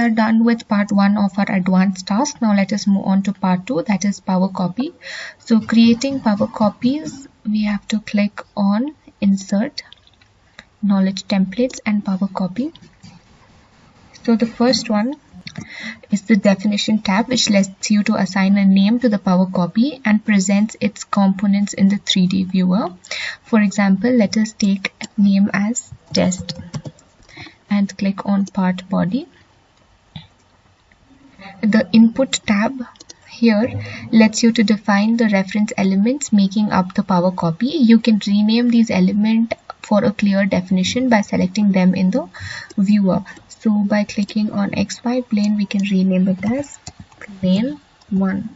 are done with part 1 of our advanced task. Now let us move on to part 2, that is power copy. So creating power copies, we have to click on insert, knowledge templates and power copy. So the first one is the definition tab, which lets you to assign a name to the power copy and presents its components in the 3D viewer. For example, let us take name as test and click on part body. The input tab here lets you to define the reference elements making up the power copy. You can rename these elements for a clear definition by selecting them in the viewer. So by clicking on XY plane, we can rename it as plane 1.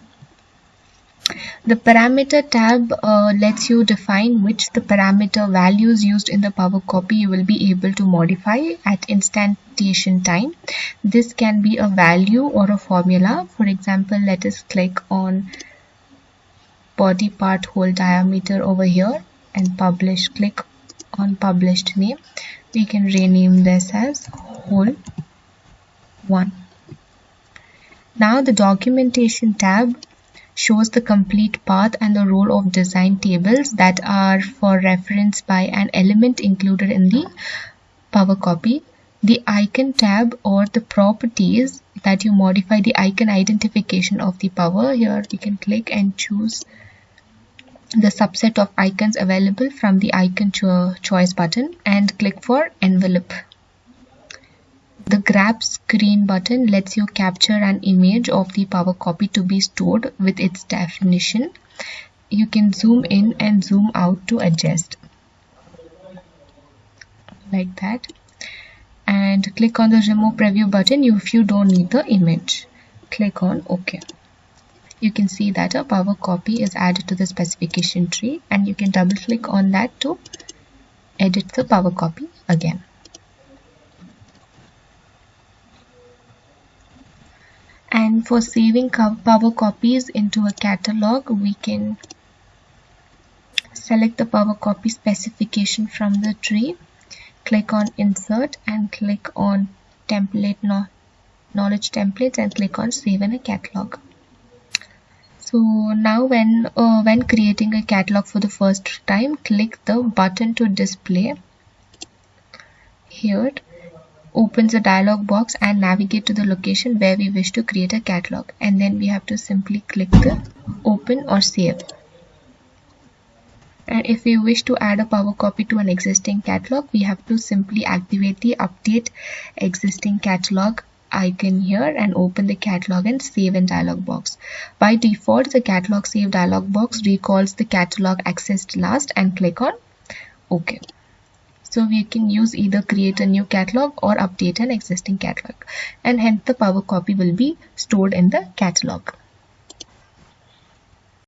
The parameter tab lets you define which the parameter values used in the power copy you will be able to modify at instantiation time. This can be a value or a formula. For example, let us click on body part hole diameter over here and publish. Click on published name. We can rename this as hole 1. Now the documentation tab shows the complete path and the role of design tables that are for reference by an element included in the power copy. The icon tab or the properties that you modify the icon identification of the power. Here we can click and choose the subset of icons available from the icon choice button and click for envelope. The grab screen button lets you capture an image of the power copy to be stored with its definition. You can zoom in and zoom out to adjust like that, and click on the remove preview button if you don't need the image. Click on OK. You can see that a power copy is added to the specification tree, and you can double click on that to edit the power copy again. And for saving power copies into a catalog, we can select the power copy specification from the tree, click on insert and click on template, knowledge templates, and click on save in a catalog. So now when creating a catalog for the first time, click the button to display. Here opens a dialog box and navigate to the location where we wish to create a catalog, and then we have to simply click the open or save. And if we wish to add a power copy to an existing catalog, we have to simply activate the update existing catalog icon here and open the catalog and save in dialog box. By default, the catalog save dialog box recalls the catalog accessed last, and click on OK. So we can use either create a new catalog or update an existing catalog, and hence the power copy will be stored in the catalog.